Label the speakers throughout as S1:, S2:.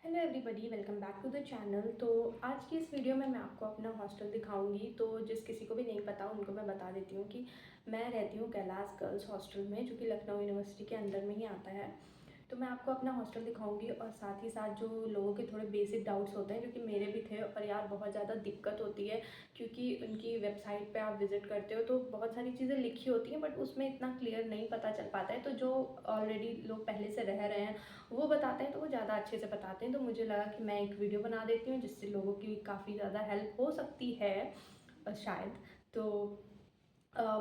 S1: Hello everybody, welcome back to the channel. तो आज की इस वीडियो में मैं आपको अपना हॉस्टल दिखाऊंगी। तो जिस किसी को भी नहीं पता उनको मैं बता देती हूँ कि मैं रहती हूँ कैलाश गर्ल्स हॉस्टल में, जो कि लखनऊ यूनिवर्सिटी के अंदर में ही आता है। तो मैं आपको अपना हॉस्टल दिखाऊंगी और साथ ही साथ जो लोगों के थोड़े बेसिक डाउट्स होते हैं, जो कि मेरे भी थे और यार बहुत ज़्यादा दिक्कत होती है, क्योंकि उनकी वेबसाइट पे आप विज़िट करते हो तो बहुत सारी चीज़ें लिखी होती हैं बट उसमें इतना क्लियर नहीं पता चल पाता है। तो जो ऑलरेडी लोग पहले से रह रहे हैं वो बताते हैं, तो वो ज़्यादा अच्छे से बताते हैं। तो मुझे लगा कि मैं एक वीडियो बना देती हूँ जिससे लोगों की काफ़ी ज़्यादा हेल्प हो सकती है शायद। तो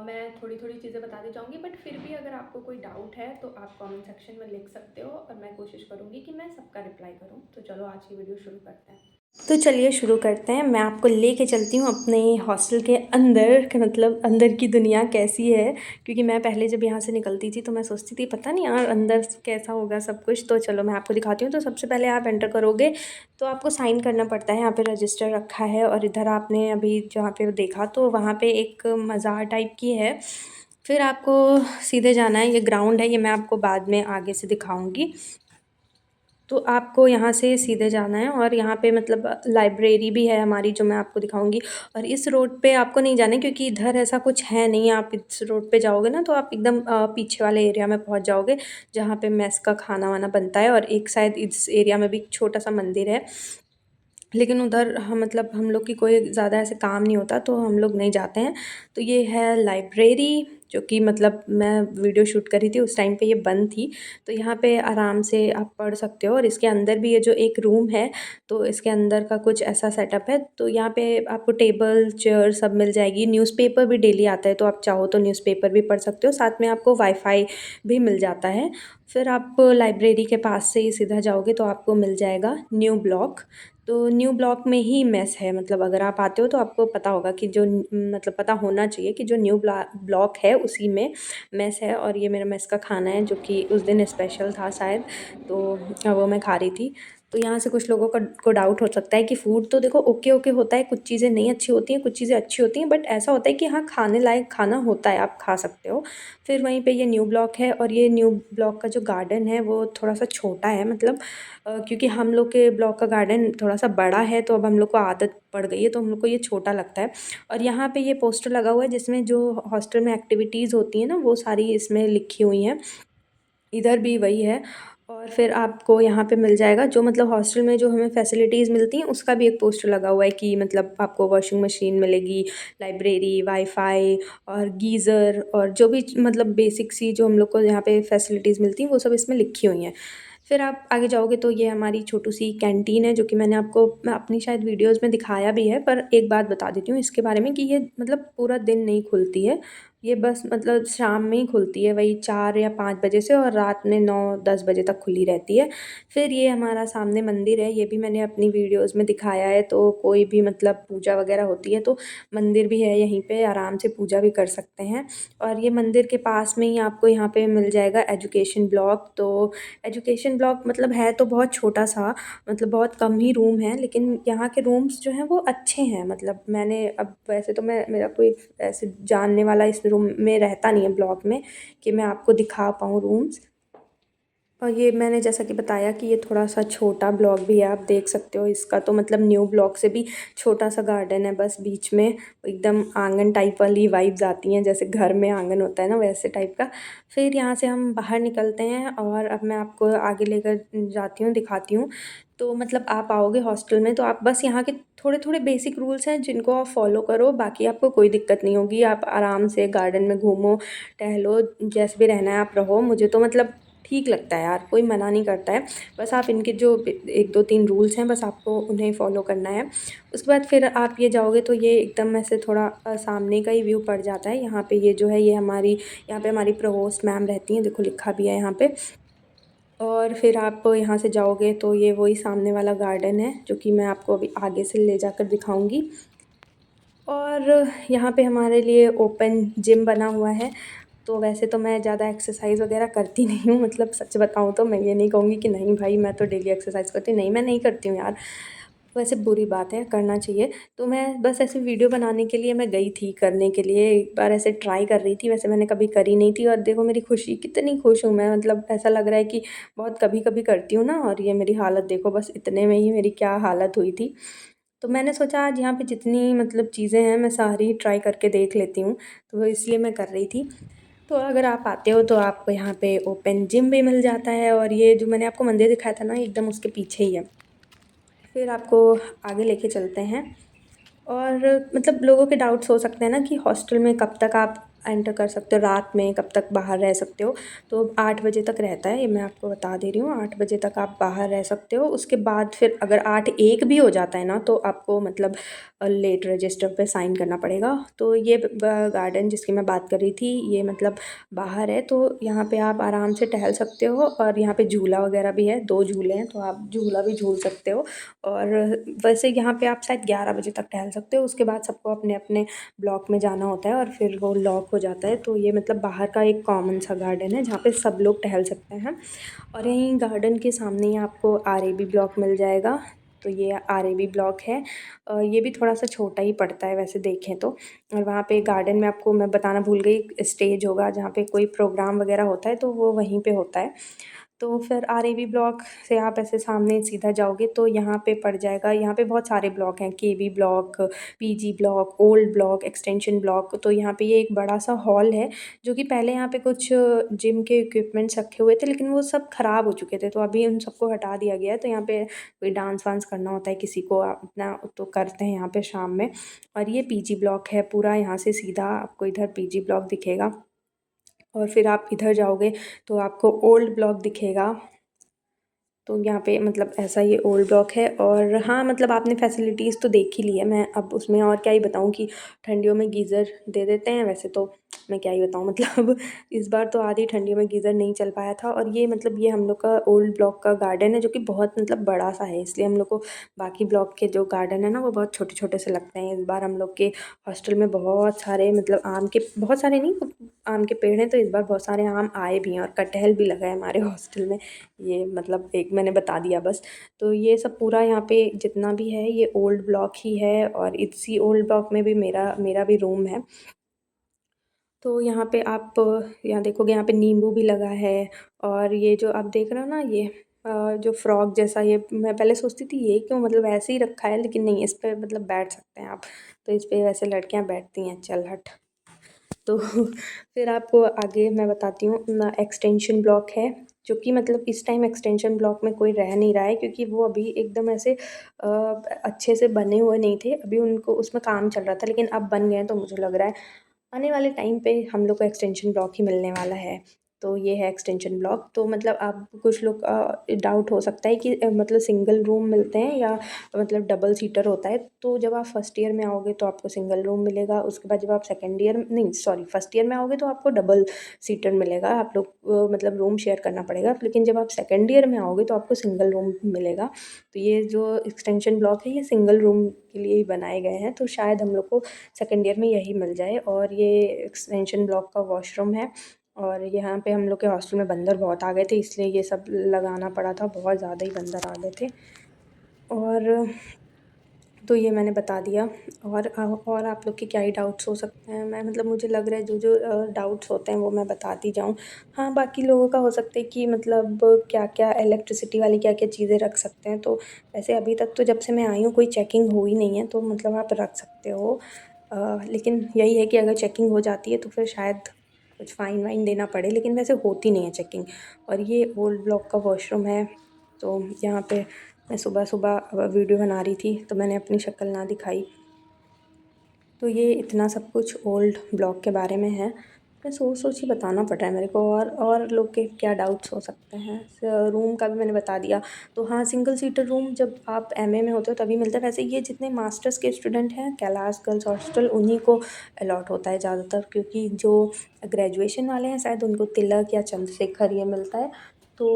S1: मैं थोड़ी थोड़ी चीज़ें बताती जाऊँगी, बट फिर भी अगर आपको कोई डाउट है तो आप कमेंट सेक्शन में लिख सकते हो और मैं कोशिश करूँगी कि मैं सबका रिप्लाई करूँ। तो चलो आज की वीडियो शुरू करते हैं। तो चलिए शुरू करते हैं। मैं आपको लेके चलती हूँ अपने हॉस्टल के अंदर के, मतलब अंदर की दुनिया कैसी है, क्योंकि मैं पहले जब यहाँ से निकलती थी तो मैं सोचती थी पता नहीं यार अंदर कैसा होगा सब कुछ। तो चलो मैं आपको दिखाती हूँ। तो सबसे पहले आप एंटर करोगे तो आपको साइन करना पड़ता है। यहाँ पे रजिस्टर रखा है और इधर आपने अभी जहाँ पे देखा तो वहाँ पे एक मज़ार टाइप की है। फिर आपको सीधे जाना है, ये ग्राउंड है, ये मैं आपको बाद में आगे से दिखाऊंगी। तो आपको यहाँ से सीधे जाना है और यहाँ पे मतलब लाइब्रेरी भी है हमारी, जो मैं आपको दिखाऊंगी। और इस रोड पे आपको नहीं जाना है क्योंकि इधर ऐसा कुछ है नहीं। आप इस रोड पे जाओगे ना तो आप एकदम पीछे वाले एरिया में पहुँच जाओगे, जहाँ पे मेस का खाना वाना बनता है। और एक शायद इस एरिया में भी एक छोटा सा मंदिर है, लेकिन उधर हम मतलब हम लोग की कोई ज़्यादा ऐसे काम नहीं होता तो हम लोग नहीं जाते हैं। तो ये है लाइब्रेरी, जो कि मतलब मैं वीडियो शूट करी थी उस टाइम पे ये बंद थी। तो यहाँ पे आराम से आप पढ़ सकते हो। और इसके अंदर भी ये जो एक रूम है तो इसके अंदर का कुछ ऐसा सेटअप है। तो यहाँ पे आपको टेबल चेयर सब मिल जाएगी। न्यूज़पेपर भी डेली आता है, तो आप चाहो तो न्यूज़पेपर भी पढ़ सकते हो। साथ में आपको वाईफाई भी मिल जाता है। फिर आप लाइब्रेरी के पास से ही सीधा जाओगे तो आपको मिल जाएगा न्यू ब्लॉक। तो न्यू ब्लॉक में ही मेस है, मतलब अगर आप आते हो तो आपको पता होगा कि जो मतलब पता होना चाहिए कि जो न्यू ब्लॉक है उसी में मेस है। और ये मेरा मेस का खाना है, जो कि उस दिन स्पेशल था शायद, तो वो मैं खा रही थी। तो यहाँ से कुछ लोगों को डाउट हो सकता है कि फ़ूड तो देखो ओके ओके होता है, कुछ चीज़ें नहीं अच्छी होती हैं, कुछ चीज़ें अच्छी होती हैं, बट ऐसा होता है कि हाँ खाने लायक खाना होता है, आप खा सकते हो। फिर वहीं पे ये न्यू ब्लॉक है और ये न्यू ब्लॉक का जो गार्डन है वो थोड़ा सा छोटा है, मतलब क्योंकि हम लोग के ब्लॉक का गार्डन थोड़ा सा बड़ा है तो अब हम लोग को आदत पड़ गई है तो हम लोग को ये छोटा लगता है। और यहाँ पे ये पोस्टर लगा हुआ है जिसमें जो हॉस्टल में एक्टिविटीज़ होती हैं ना वो सारी इसमें लिखी हुई हैं। इधर भी वही है। और फिर आपको यहाँ पे मिल जाएगा जो मतलब हॉस्टल में जो हमें फैसिलिटीज़ मिलती हैं उसका भी एक पोस्टर लगा हुआ है कि मतलब आपको वॉशिंग मशीन मिलेगी, लाइब्रेरी, वाईफाई और गीज़र और जो भी मतलब बेसिक सी जो हम लोग को यहाँ पे फैसिलिटीज़ मिलती हैं वो सब इसमें लिखी हुई हैं। फिर आप आगे जाओगे तो ये हमारी छोटी सी कैंटीन है, जो कि मैं अपनी शायद वीडियोज़ में दिखाया भी है, पर एक बात बता देती हूँ इसके बारे में कि ये मतलब पूरा दिन नहीं खुलती है। ये बस मतलब शाम में ही खुलती है, वही 4 या 5 बजे से, और रात में 9-10 बजे तक खुली रहती है। फिर ये हमारा सामने मंदिर है, ये भी मैंने अपनी वीडियोज़ में दिखाया है। तो कोई भी मतलब पूजा वगैरह होती है तो मंदिर भी है यहीं पे, आराम से पूजा भी कर सकते हैं। और ये मंदिर के पास में ही आपको यहाँ पे मिल जाएगा एजुकेशन ब्लॉक। तो एजुकेशन ब्लॉक मतलब है तो बहुत छोटा-सा, मतलब बहुत कम ही रूम है, लेकिन यहाँ के रूम्स जो हैं वो अच्छे हैं। मतलब मैंने अब वैसे तो मेरा कोई ऐसे जानने वाला इस रूम में रहता नहीं है ब्लॉक में कि मैं आपको दिखा पाऊँ रूम्स। और ये मैंने जैसा कि बताया कि ये थोड़ा-सा छोटा ब्लॉक भी है, आप देख सकते हो। इसका तो मतलब न्यू ब्लॉक से भी छोटा-सा गार्डन है, बस बीच में एकदम आँगन टाइप वाली वाइब्स आती हैं, जैसे घर में आँगन होता है ना वैसे टाइप का। फिर यहाँ से हम बाहर निकलते हैं और अब मैं आपको आगे लेकर जाती हूँ, दिखाती हूँ। तो मतलब आप आओगे हॉस्टल में तो आप बस यहाँ के थोड़े-थोड़े बेसिक रूल्स हैं जिनको आप फ़ॉलो करो, बाकी आपको कोई दिक्कत नहीं होगी। आप आराम से गार्डन में घूमो, टहलो, जैसे भी रहना है आप रहो। मुझे तो मतलब ठीक लगता है यार, कोई मना नहीं करता है। बस आप इनके जो 1-2-3 रूल्स हैं बस आपको उन्हें फ़ॉलो करना है। उसके बाद फिर आप ये जाओगे तो ये एकदम ऐसे थोड़ा सामने का ही व्यू पड़ जाता है। यहाँ पे ये जो है ये हमारी यहाँ पे हमारी प्रोवोस्ट मैम रहती हैं, देखो लिखा भी है यहाँ पे। और फिर आप यहाँ से जाओगे तो ये वही सामने वाला गार्डन है, जो कि मैं आपको अभी आगे से ले जाकर दिखाऊँगी। और यहाँ पे हमारे लिए ओपन जिम बना हुआ है। तो वैसे तो मैं ज़्यादा एक्सरसाइज़ वगैरह करती नहीं हूँ, मतलब सच बताऊँ तो मैं ये नहीं कहूँगी कि नहीं भाई मैं तो डेली एक्सरसाइज़ करती हूँ, नहीं मैं नहीं करती हूँ यार। वैसे बुरी बात है, करना चाहिए। तो मैं बस ऐसे वीडियो बनाने के लिए मैं गई थी करने के लिए, एक बार ऐसे ट्राई कर रही थी, वैसे मैंने कभी करी नहीं थी और देखो मेरी खुशी कितनी खुश हूँ मैं, मतलब ऐसा लग रहा है कि बहुत कभी-कभी करती हूँ ना, और ये मेरी हालत देखो, बस इतने में ही मेरी क्या हालत हुई थी। तो मैंने सोचा आज यहाँ पे जितनी मतलब चीज़ें हैं मैं सारी ट्राई करके देख लेती हूँ, तो इसलिए मैं कर रही थी। तो अगर आप आते हो तो आपको यहाँ पे ओपन जिम भी मिल जाता है, और ये जो मैंने आपको मंदिर दिखाया था ना, एकदम उसके पीछे ही है। फिर आपको आगे लेके चलते हैं। और मतलब लोगों के डाउट्स हो सकते हैं ना कि हॉस्टल में कब तक आप एंटर कर सकते हो, रात में कब तक बाहर रह सकते हो। तो 8 बजे तक रहता है, ये मैं आपको बता दे रही हूँ, 8 बजे तक आप बाहर रह सकते हो। उसके बाद फिर अगर 8:01 भी हो जाता है ना, तो आपको मतलब लेट रजिस्टर पे साइन करना पड़ेगा। तो ये गार्डन जिसकी मैं बात कर रही थी, ये मतलब बाहर है, तो यहाँ पे आप आराम से टहल सकते हो, और यहाँ पे झूला वगैरह भी है, 2 झूले हैं, तो आप झूला भी झूल सकते हो। और वैसे यहाँ पे आप शायद 11 बजे तक टहल सकते हो, उसके बाद सबको अपने-अपने ब्लॉक में जाना होता है और फिर वो लॉक हो जाता है। तो ये मतलब बाहर का एक कॉमन सा गार्डन है जहाँ पे सब लोग टहल सकते हैं। और यहीं गार्डन के सामने ही आपको आरएबी ब्लॉक मिल जाएगा। तो ये आरएबी ब्लॉक है। ये भी थोड़ा-सा छोटा ही पड़ता है वैसे देखें तो। और वहाँ पे गार्डन में आपको मैं बताना भूल गई, स्टेज होगा जहाँ पे कोई प्रोग्राम वगैरह होता है, तो वो वहीं पे होता है। तो फिर आरएबी ब्लॉक से आप ऐसे सामने सीधा जाओगे तो यहाँ पे पड़ जाएगा, यहाँ पे बहुत सारे ब्लॉक हैं, KB block, PG block, old block, extension block. तो यहाँ पे ये एक बड़ा सा हॉल है, जो कि पहले यहाँ पे कुछ जिम के इक्विपमेंट्स रखे हुए थे, लेकिन वो सब ख़राब हो चुके थे, तो अभी उन सबको हटा दिया गया है। तो यहाँ पे कोई डांस वांस करना होता है किसी को अपना, तो करते हैं यहाँ पे शाम में। और ये पीजी ब्लॉक है पूरा, यहाँ से सीधा आपको इधर पीजी ब्लॉक दिखेगा। और फिर आप इधर जाओगे तो आपको ओल्ड ब्लॉक दिखेगा। तो यहाँ पे मतलब ऐसा ये ओल्ड ब्लॉक है। और हाँ, मतलब आपने फैसिलिटीज़ तो देख ही ली है, मैं अब उसमें और क्या ही बताऊँ कि ठंडियों में गीज़र दे देते हैं, वैसे तो मैं क्या ही बताऊँ मतलब इस बार तो आधी ठंडियों में गीज़र नहीं चल पाया था। और ये मतलब ये हम लोग का ओल्ड ब्लॉक का गार्डन है, जो कि बहुत मतलब बड़ा सा है, इसलिए हम लोग को बाकी ब्लॉक के जो गार्डन है ना, वो बहुत छोटे-छोटे से लगते हैं। इस बार हम लोग के हॉस्टल में बहुत सारे मतलब आम के, बहुत सारे नहीं, आम के पेड़ हैं, तो इस बार बहुत सारे आम आए भी हैं और कटहल भी लगा है हमारे हॉस्टल में। ये मतलब एक मैंने बता दिया बस। तो ये सब पूरा यहाँ पे जितना भी है ये ओल्ड ब्लॉक ही है, और इसी ओल्ड ब्लॉक में भी मेरा मेरा भी रूम है। तो यहाँ पे आप यहाँ देखोगे, यहाँ पे नींबू भी लगा है। और ये जो आप देख रहे हो ना, ये जो फ्रॉग जैसा, ये मैं पहले सोचती थी ये क्यों मतलब ऐसे ही रखा है, लेकिन नहीं, इस पे मतलब बैठ सकते हैं आप। तो इस पे वैसे लड़कियाँ बैठती हैं, चल हट। तो फिर आपको आगे मैं बताती हूँ ना, एक्सटेंशन ब्लॉक है, जो कि मतलब इस टाइम एक्सटेंशन ब्लॉक में कोई रह नहीं रहा है, क्योंकि वो अभी एकदम ऐसे अच्छे से बने हुए नहीं थे, अभी उनको उसमें काम चल रहा था, लेकिन अब बन गए हैं। तो मुझे लग रहा है आने वाले टाइम पे हम लोग को एक्सटेंशन ब्लॉक ही मिलने वाला है। तो ये है एक्सटेंशन ब्लॉक। तो मतलब आप कुछ लोग डाउट हो सकता है कि मतलब सिंगल रूम मिलते हैं या मतलब डबल सीटर होता है। तो जब आप फर्स्ट ईयर में आओगे तो आपको सिंगल रूम मिलेगा, उसके बाद जब आप सेकंड ईयर नहीं सॉरी फर्स्ट ईयर में आओगे तो आपको डबल सीटर मिलेगा, आप लोग मतलब रूम शेयर करना पड़ेगा। लेकिन जब आप सेकंड ईयर में आओगे तो आपको सिंगल रूम मिलेगा। तो ये जो एक्सटेंशन ब्लॉक है, ये सिंगल रूम के लिए ही बनाए गए हैं, तो शायद हम लोग को सेकंड ईयर में यही मिल जाए। और ये एक्सटेंशन ब्लॉक का वॉशरूम है। और यहाँ पे हम लोग के हॉस्टल में बंदर बहुत आ गए थे, इसलिए ये सब लगाना पड़ा था, बहुत ज़्यादा ही बंदर आ गए थे। और तो ये मैंने बता दिया। और आप लोग के क्या ही डाउट्स हो सकते हैं, मैं मतलब मुझे लग रहा है जो जो डाउट्स होते हैं वो मैं बताती जाऊँ। हाँ, बाकी लोगों का हो सकता है कि मतलब क्या-क्या इलेक्ट्रिसिटी वाली क्या-क्या चीज़ें रख सकते हैं, तो वैसे अभी तक तो जब से मैं आई हूँ कोई चेकिंग हुई नहीं है, तो मतलब आप रख सकते हो। लेकिन यही है कि अगर चेकिंग हो जाती है तो फिर शायद कुछ फ़ाइन वाइन देना पड़े, लेकिन वैसे होती नहीं है चेकिंग। और ये ओल्ड ब्लॉक का वॉशरूम है। तो यहाँ पे मैं सुबह-सुबह वीडियो बना रही थी, तो मैंने अपनी शक्ल ना दिखाई। तो ये इतना सब कुछ ओल्ड ब्लॉक के बारे में है। मैं सोच-सोच ही बताना पड़ रहा है मेरे को, और लोग के क्या डाउट्स हो सकते हैं। रूम का भी मैंने बता दिया। तो हाँ, सिंगल सीटर रूम जब आप एमए में होते हो तभी मिलता है। वैसे ये जितने मास्टर्स के स्टूडेंट हैं कैलाश गर्ल्स हॉस्टल, उन्हीं को अलॉट होता है ज़्यादातर, क्योंकि जो ग्रेजुएशन वाले हैं शायद उनको तिलक या चंद्रशेखर ये मिलता है। तो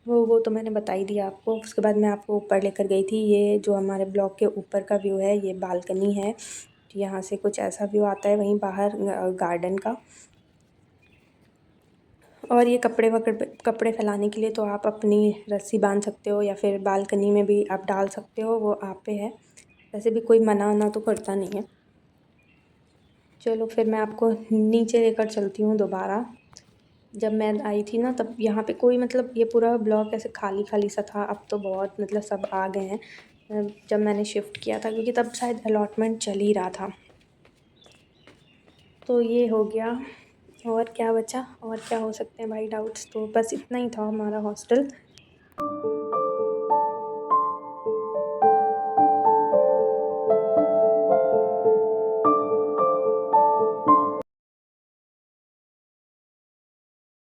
S1: वो तो मैंने बता ही दिया आपको। उसके बाद मैं आपको ऊपर लेकर गई थी, ये जो हमारे ब्लॉक के ऊपर का व्यू है, ये बालकनी है। यहाँ से कुछ ऐसा व्यू आता है, वहीं बाहर गार्डन का। और ये कपड़े फैलाने के लिए तो आप अपनी रस्सी बांध सकते हो या फिर बालकनी में भी आप डाल सकते हो, वो आप पे है। वैसे भी कोई मना वना तो करता नहीं है। चलो फिर मैं आपको नीचे लेकर चलती हूँ दोबारा। जब मैं आई थी ना तब यहाँ पे कोई मतलब ये पूरा ब्लॉक ऐसे खाली खाली सा था, अब तो बहुत मतलब सब आ गए हैं। जब मैंने शिफ्ट किया था क्योंकि तब शायद अलॉटमेंट चल ही रहा था। तो ये हो गया। और क्या बचा, और क्या हो सकते हैं भाई डाउट्स, तो बस इतना ही था हमारा हॉस्टल।